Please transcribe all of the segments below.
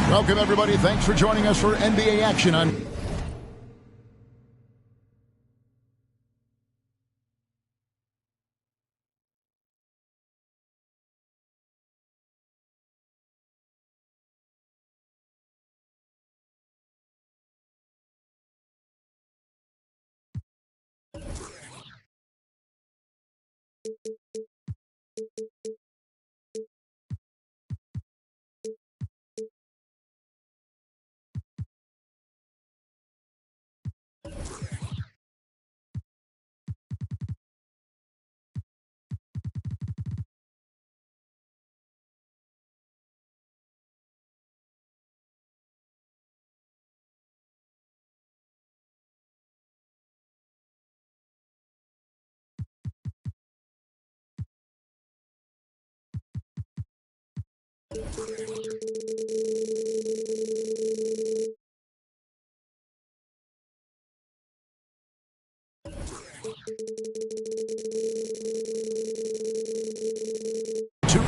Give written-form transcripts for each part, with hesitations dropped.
Welcome, everybody. Thanks for joining us for NBA action on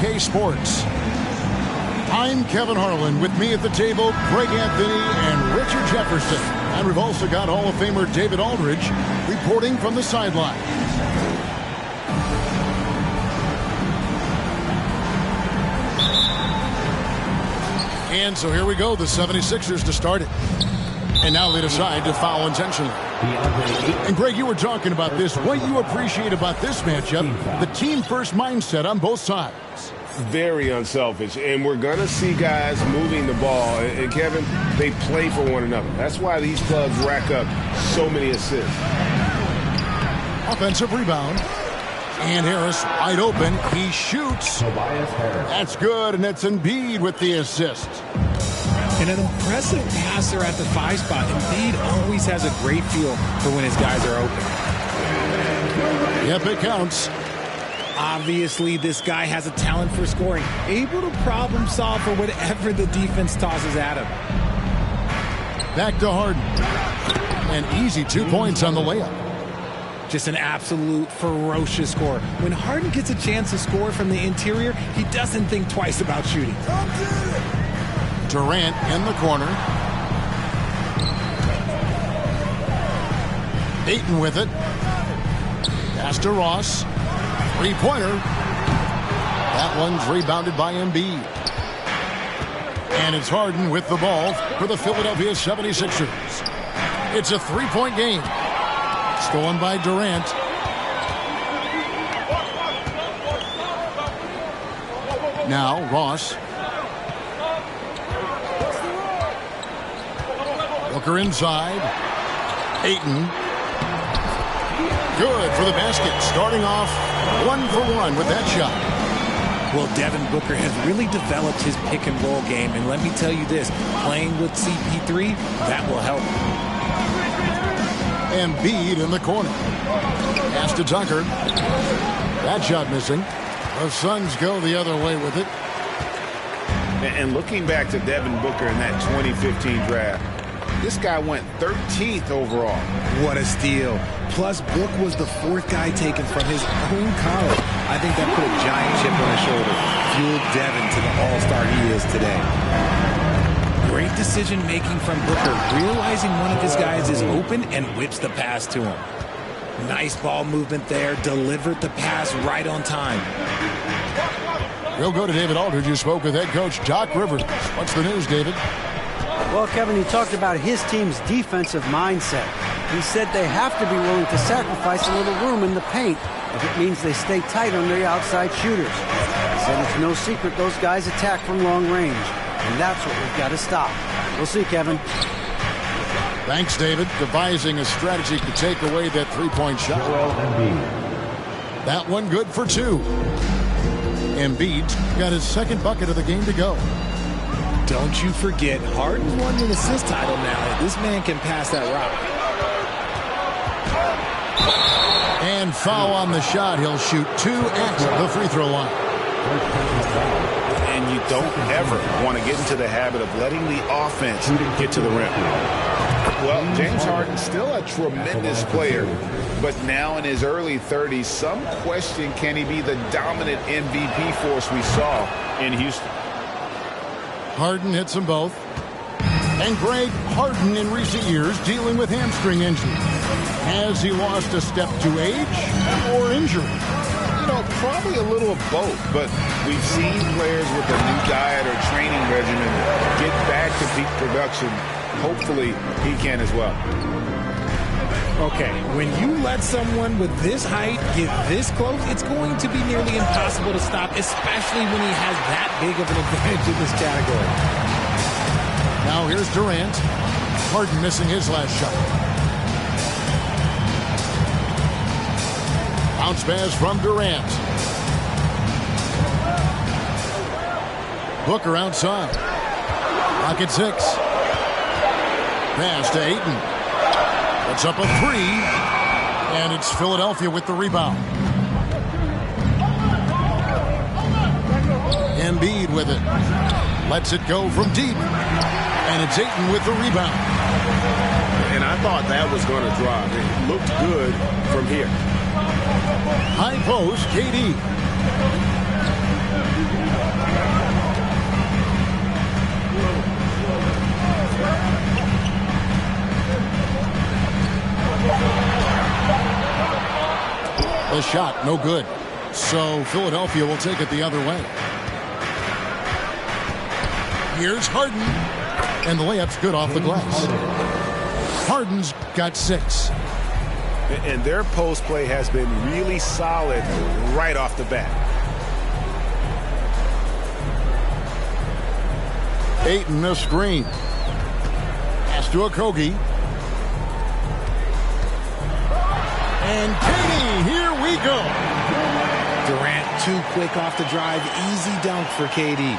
K Sports. I'm Kevin Harlan. With me at the table, Greg Anthony and Richard Jefferson. And we've also got Hall of Famer David Aldridge reporting from the sideline. And so here we go, the 76ers to start it. And now they decide to foul intentionally. And Greg, you were talking about this. What you appreciate about this matchup, the team-first mindset on both sides. Very unselfish, and we're going to see guys moving the ball. And Kevin, they play for one another. That's why these clubs rack up so many assists. Offensive rebound. And Harris wide open. He shoots. That's good, and it's Embiid with the assist. And an impressive passer at the 5 spot. Embiid always has a great feel for when his guys are open. Yep, it counts. Obviously, this guy has a talent for scoring, able to problem solve for whatever the defense tosses at him. Back to Harden. An easy 2 points on the layup. Just an absolute ferocious score. When Harden gets a chance to score from the interior, he doesn't think twice about shooting. Durant in the corner. Ayton with it. Pass to Ross. Three-pointer. That one's rebounded by Embiid. And it's Harden with the ball for the Philadelphia 76ers. It's a three-point game. Stolen by Durant. Now Ross. Booker inside. Ayton. Good for the basket. Starting off 1-for-1 with that shot. Well, Devin Booker has really developed his pick-and-roll game. And let me tell you this, playing with CP3, that will help. Embiid in the corner. Pass to Tucker. That shot missing. The Suns go the other way with it. And looking back to Devin Booker in that 2015 draft, this guy went 13th overall. What a steal. Plus, Book was the 4th guy taken from his own college. I think that put a giant chip on his shoulder. Fueled Devin to the all-star he is today. Great decision-making from Booker, realizing one of his guys is open and whips the pass to him. Nice ball movement there, delivered the pass right on time. We'll go to David Aldridge, who spoke with head coach Doc Rivers. What's the news, David? Well, Kevin, he talked about his team's defensive mindset. He said they have to be willing to sacrifice a little room in the paint if it means they stay tight on their outside shooters. He said it's no secret those guys attack from long range, and that's what we've got to stop. We'll see, Kevin. Thanks, David. Devising a strategy to take away that three-point shot. That one good for 2. Embiid got his second bucket of the game to go. Don't you forget, Harden's won an assist title now. This man can pass that rock. And foul on the shot. He'll shoot 2 at the free throw line. And you don't ever want to get into the habit of letting the offense get to the rim. Well, James Harden still a tremendous player, but now in his early 30s, some question, can he be the dominant MVP force we saw in Houston? Harden hits them both. And Greg, Harden in recent years dealing with hamstring injury. Has he lost a step to age or injury? You know, probably a little of both, but we've seen players with a new diet or training regimen get back to peak production. Hopefully, he can as well. Okay, when you let someone with this height get this close, it's going to be nearly impossible to stop, especially when he has that big of an advantage in this category. Now here's Durant. Harden missing his last shot. Bounce pass from Durant. Booker outside. Rocket 6. Pass to Ayton. It's up a 3. And it's Philadelphia with the rebound. Embiid with it. Lets it go from deep. And it's Ayton with the rebound. And I thought that was going to drop. It looked good from here. High post, KD. The shot, no good. So Philadelphia will take it the other way. Here's Harden. And the layup's good off the glass. Harden's got 6. And their post play has been really solid right off the bat. Ayton a screen. Pass to Okogie. And KD, here we go. Durant too quick off the drive. Easy dunk for KD.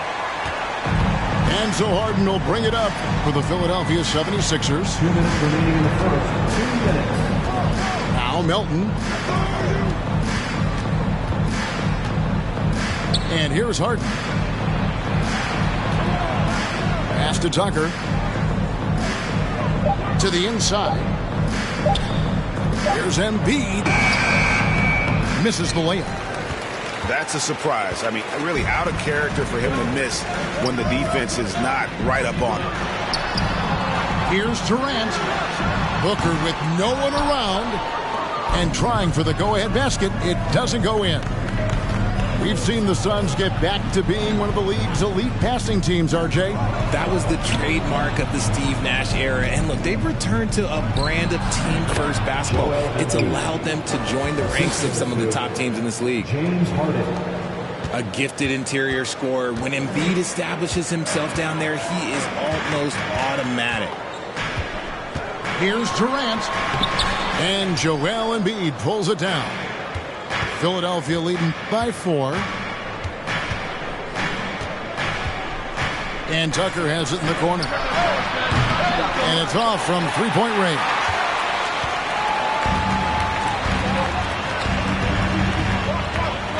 And so Harden will bring it up for the Philadelphia 76ers. 2 minutes remaining in the first. 2 minutes. Now Melton. And here's Harden. Pass to Tucker. To the inside. Here's Embiid. Misses the layup. That's a surprise. I mean, really out of character for him to miss when the defense is not right up on him. Here's Durant. Booker with no one around and trying for the go-ahead basket. It doesn't go in. We've seen the Suns get back to being one of the league's elite passing teams, RJ. That was the trademark of the Steve Nash era. And look, they've returned to a brand of team-first basketball. It's allowed them to join the ranks of some of the top teams in this league. James Harden. A gifted interior scorer. When Embiid establishes himself down there, he is almost automatic. Here's Durant. And Joel Embiid pulls it down. Philadelphia leading by 4. And Tucker has it in the corner. And it's off from three-point range.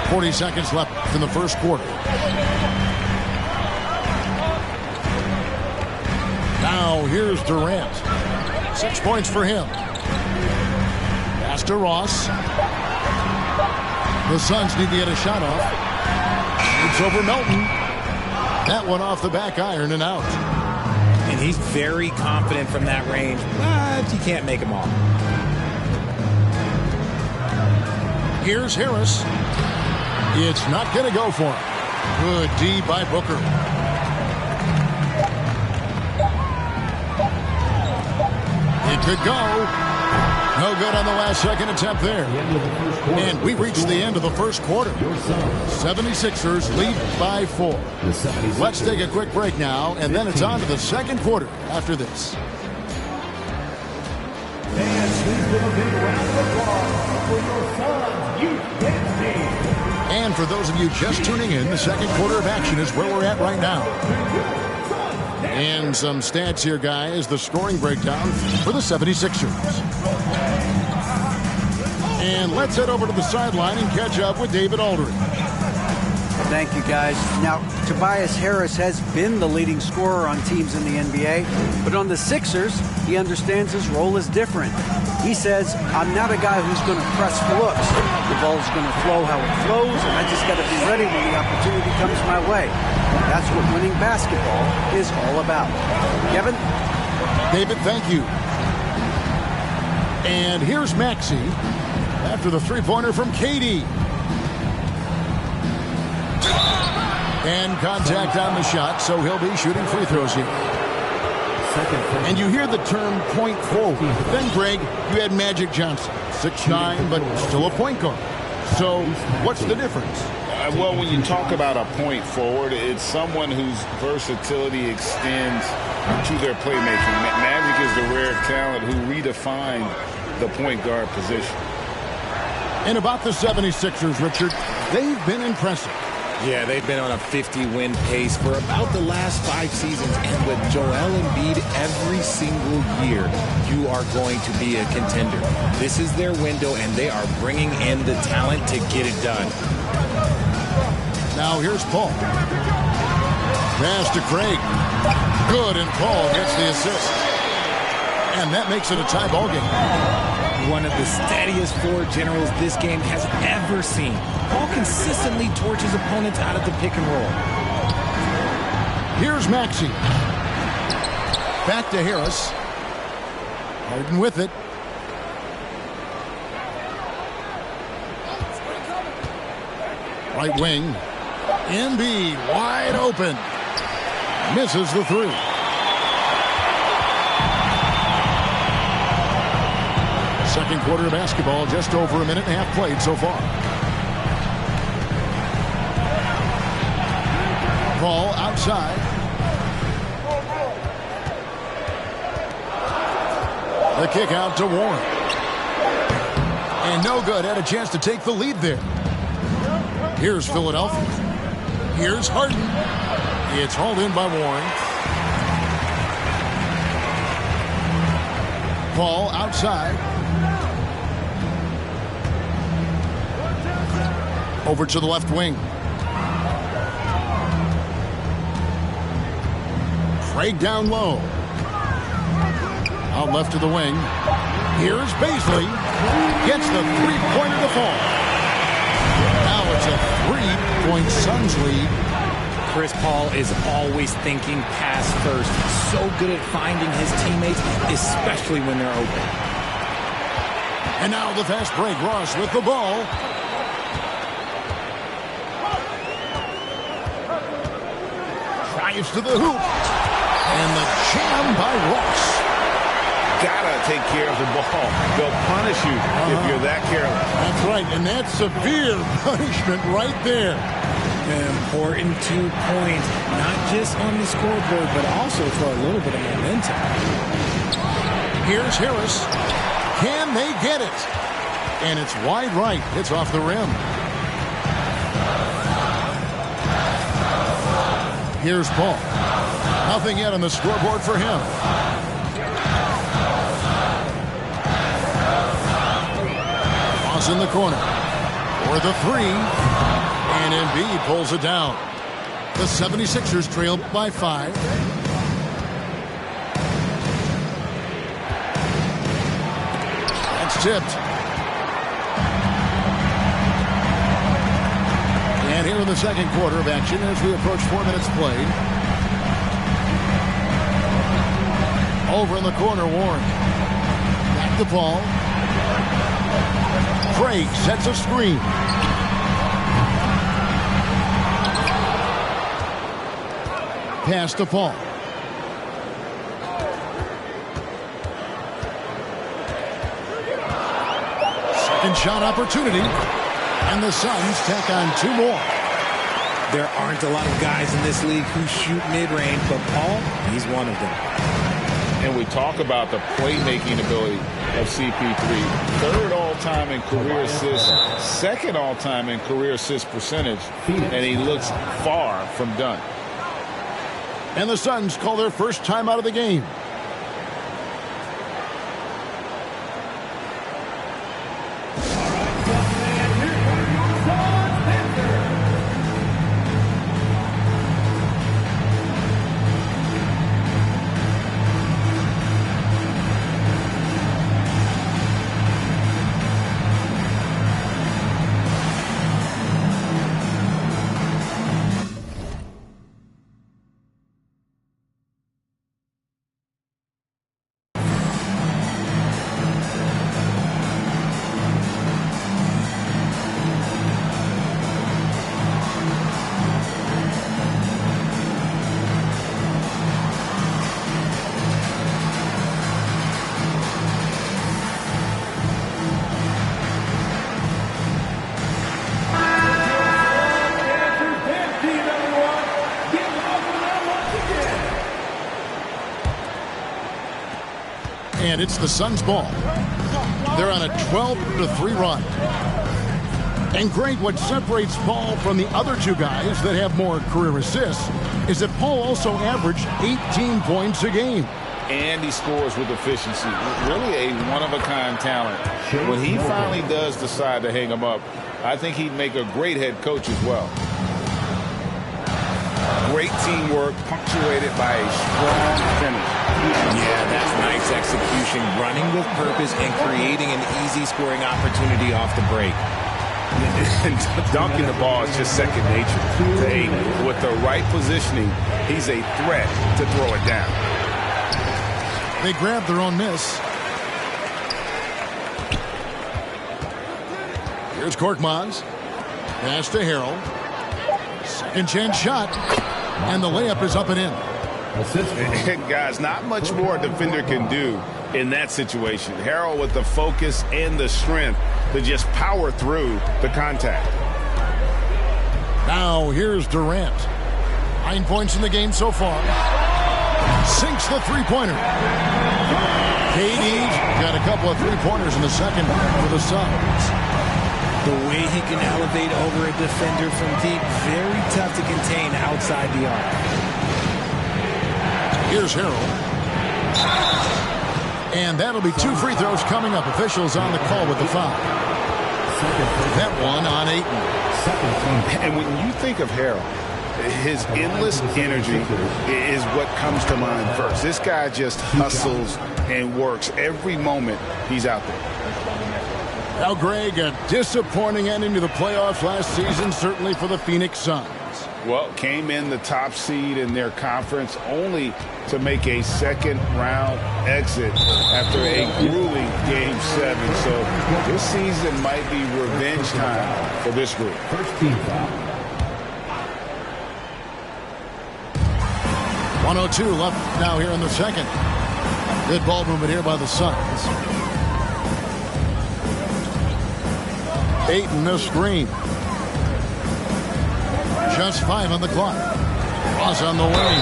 .40 seconds left in the first quarter. Now here's Durant. 6 points for him. Pass to Ross. The Suns need to get a shot off. It's over Melton. That one off the back iron and out. And he's very confident from that range, but you can't make him all. Here's Harris. It's not going to go for him. Good D by Booker. It could go. No good on the last second attempt there. And we reached the end of the first quarter. 76ers lead by 4. Let's take a quick break now, and then it's on to the second quarter after this. And for those of you just tuning in, the second quarter of action is where we're at right now. And some stats here, guys. The scoring breakdown for the 76ers. And let's head over to the sideline and catch up with David Aldridge. Thank you, guys. Now, Tobias Harris has been the leading scorer on teams in the NBA, but on the Sixers, he understands his role is different. He says, I'm not a guy who's going to press for looks. The ball's going to flow how it flows, and I just got to be ready when the opportunity comes my way. That's what winning basketball is all about. Kevin? David, thank you. And here's Maxey after the three-pointer from KD. And contact on the shot, so he'll be shooting free throws here. And you hear the term point forward. Then, Greg, you had Magic Johnson, 6'9", but still a point guard. So what's the difference? Well, when you talk about a point forward, it's someone whose versatility extends to their playmaking. Magic is the rare talent who redefined the point guard position. And about the 76ers, Richard, they've been impressive. Yeah, they've been on a 50-win pace for about the last 5 seasons. And with Joel Embiid every single year, you are going to be a contender. This is their window, and they are bringing in the talent to get it done. Now here's Paul. Pass to Craig. Good, and Paul gets the assist. And that makes it a tie ball game. One of the steadiest floor generals this game has ever seen. Paul consistently torches opponents out of the pick and roll. Here's Maxey. Back to Harris. Harden with it. Right wing. Embiid wide open. Misses the three. Second quarter of basketball, just over a minute and a half played so far. Paul outside. The kick out to Warren. And no good. Had a chance to take the lead there. Here's Philadelphia. Here's Harden. It's hauled in by Warren. Paul outside. Over to the left wing. Craig down low. Out left to the wing. Here's Baisley. Gets the three-pointer to fall. Now it's a 3-point Suns lead. Chris Paul is always thinking pass first. So good at finding his teammates, especially when they're open. And now the fast break. Ross with the ball. Drives to the hoop. And the jam by Ross. Gotta take care of the ball. They'll punish you if you're that careless. That's right, and that's severe punishment right there. An important 2 points, not just on the scoreboard, but also for a little bit of momentum. Here's Harris. Can they get it? And it's wide right. It's off the rim. Here's Paul. Nothing yet on the scoreboard for him. Ross in the corner. For the three. And Embiid pulls it down. The 76ers trail by 5. That's tipped. And here in the second quarter of action as we approach 4 minutes played. Over in the corner, Warren. Back to Paul. Craig sets a screen. Pass to Paul. Second shot opportunity. And the Suns tack on 2 more. There aren't a lot of guys in this league who shoot mid-range, but Paul, he's one of them. And we talk about the playmaking ability of CP3. Third all-time in career assists, second all-time in career assist percentage, and he looks far from done. And the Suns call their first time out of the game. And it's the Suns' ball. They're on a 12-3 run. And Greg, what separates Paul from the other two guys that have more career assists is that Paul also averaged 18 points a game. And he scores with efficiency. Really a one-of-a-kind talent. When he finally does decide to hang him up, I think he'd make a great head coach as well. Great teamwork punctuated by a strong finish. Yeah, that's nice execution, running with purpose and creating an easy scoring opportunity off the break. And dunking the ball is just second nature to Ayton. With the right positioning, he's a threat to throw it down. They grab their own miss. Here's Korkmaz. Pass to Harrell. Second chance shot. And the layup is up and in. And guys, not much more a defender can do in that situation. Harrell with the focus and the strength to just power through the contact. Now here's Durant. 9 points in the game so far. Sinks the three-pointer. KD's got a couple of three-pointers in the second for the Suns. The way he can elevate over a defender from deep, very tough to contain outside the arc. Here's Harrell. And that'll be 2 free throws coming up. Officials on the call with the foul. That one on Ayton. And when you think of Harrell, his endless energy is what comes to mind first. This guy just hustles and works every moment he's out there. Now, Greg, a disappointing ending to the playoffs last season, certainly for the Phoenix Suns. Well, came in the top seed in their conference only to make a second-round exit after a grueling Game 7. So this season might be revenge time for this group. First team foul. 1:02 left now here in the second. Good ball movement here by the Suns. Ayton, the screen. Just 5 on the clock. Ross on the wing.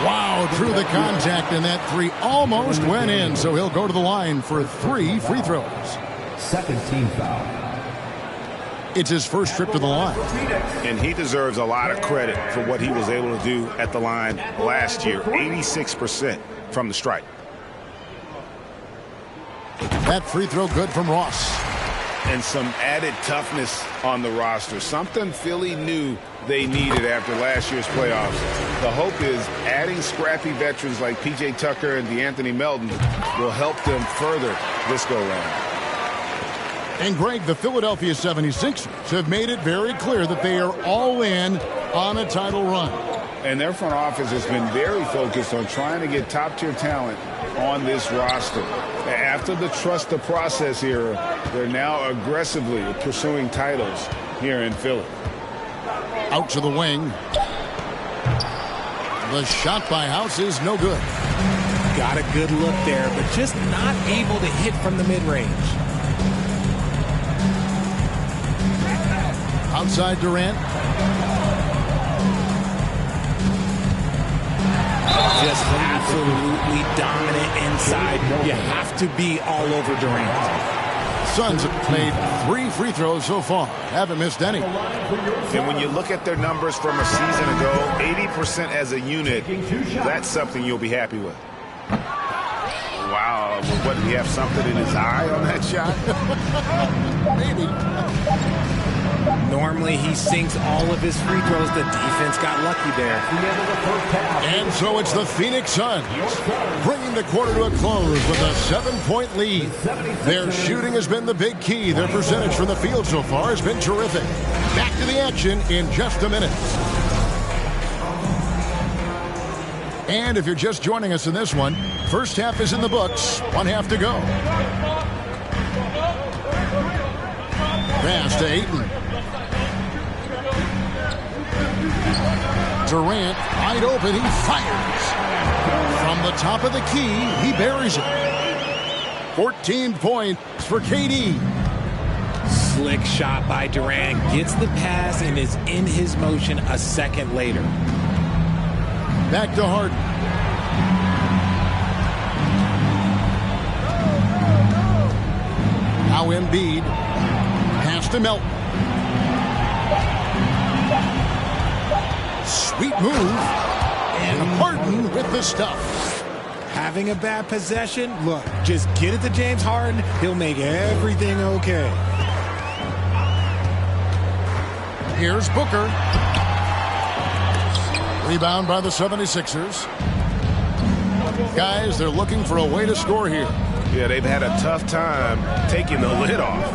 Wow, through the contact, and that three almost went in, so he'll go to the line for 3 free throws. Second team foul. It's his first trip to the line. And he deserves a lot of credit for what he was able to do at the line last year. 86% from the stripe. That free throw good from Ross. And some added toughness on the roster. Something Philly knew they needed after last year's playoffs. The hope is adding scrappy veterans like P.J. Tucker and DeAnthony Melton will help them further this go-round. And Greg, the Philadelphia 76ers have made it very clear that they are all in on a title run. And their front office has been very focused on trying to get top-tier talent on this roster. After the trust the process era, they're now aggressively pursuing titles here in Philly. Out to the wing. The shot by House is no good. Got a good look there, but just not able to hit from the mid-range. Outside Durant. Just absolutely dominant inside. You have to be all over Durant. Suns have made 3 free throws so far. Haven't missed any. And when you look at their numbers from a season ago, 80% as a unit, that's something you'll be happy with. Wow, what, did he have something in his eye on that shot? Maybe. Normally he sinks all of his free throws. The defense got lucky there. And so it's the Phoenix Suns bringing the quarter to a close with a 7-point lead. Their shooting has been the big key. Their percentage from the field so far has been terrific. Back to the action in just a minute. And if you're just joining us in this one, first half is in the books. 1 half to go. Pass to Ayton. Durant, wide open, he fires. From the top of the key, he buries it. 14 points for KD. Slick shot by Durant. Gets the pass and is in his motion a second later. Back to Harden. Now Embiid. Pass to Melton. Sweet move. And Harden with the stuff. Having a bad possession? Look, just get it to James Harden. He'll make everything okay. Here's Booker. Rebound by the 76ers. Guys, they're looking for a way to score here. Yeah, they've had a tough time taking the lid off.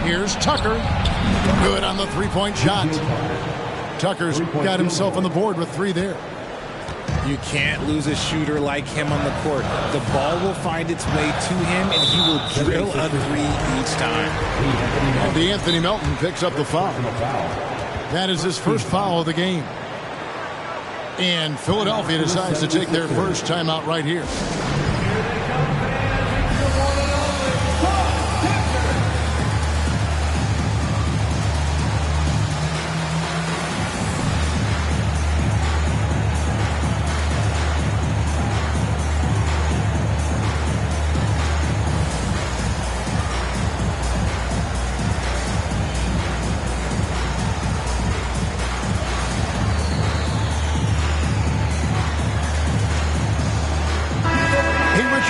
Here's Tucker. Good on the three-point shot. Tucker's got himself on the board with 3 there. You can't lose a shooter like him on the court. The ball will find its way to him, and he will drill a 3 each time. And Anthony Melton picks up the foul. That is his first foul of the game. And Philadelphia decides to take their first timeout right here.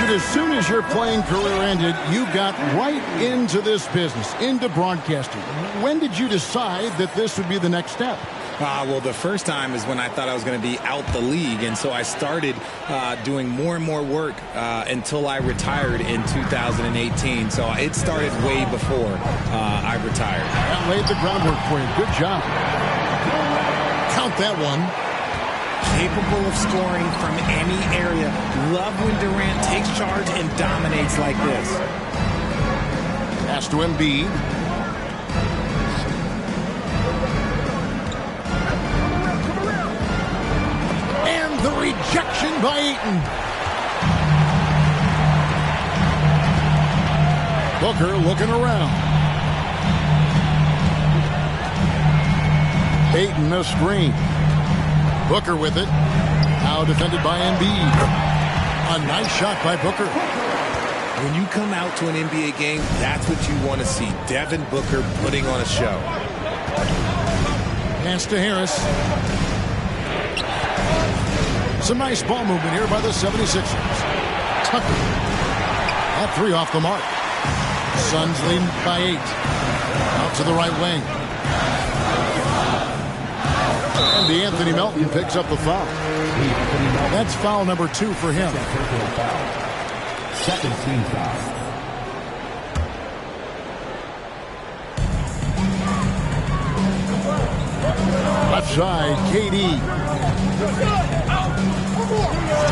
As soon as your playing career ended, you got right into this business, into broadcasting. When did you decide that this would be the next step? Well, the first time is when I thought I was going to be out the league, and so I started doing more and more work until I retired in 2018. So it started way before I retired. That laid the groundwork for you. Good job. Count that one. Capable of scoring from any area. Love when Durant takes charge and dominates like this. Pass to Embiid. And the rejection by Ayton. Booker looking around. Ayton a screen. Booker with it. Now defended by Embiid. A nice shot by Booker. When you come out to an NBA game, that's what you want to see. Devin Booker putting on a show. Pass to Harris. Some nice ball movement here by the 76ers. Tucker. That 3 off the mark. Suns leading by 8. Out to the right wing. And Anthony Melton picks up the foul. That's foul number 2 for him. Second team foul. Left side, KD.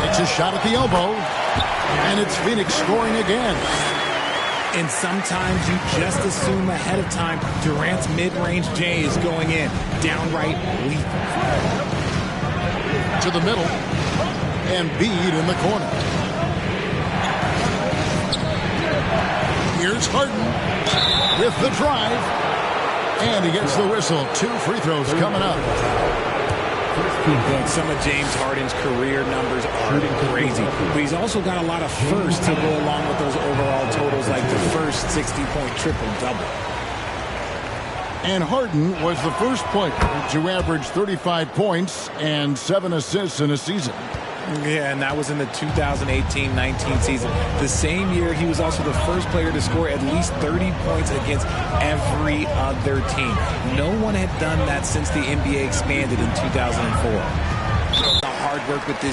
Takes a shot at the elbow. And it's Phoenix scoring again. And sometimes you just assume ahead of time Durant's mid-range J is going in. Downright lethal. To the middle. And Embiid in the corner. Here's Harden with the drive. And he gets the whistle. 2 free throws coming up. Look, some of James Harden's career numbers are crazy. But he's also got a lot of firsts to go along with those overall totals, like the first 60-point triple-double. And Harden was the first player to average 35 points and 7 assists in a season. Yeah, and that was in the 2018-19 season. The same year, he was also the first player to score at least 30 points against every other team. No one had done that since the NBA expanded in 2004. The hard work with this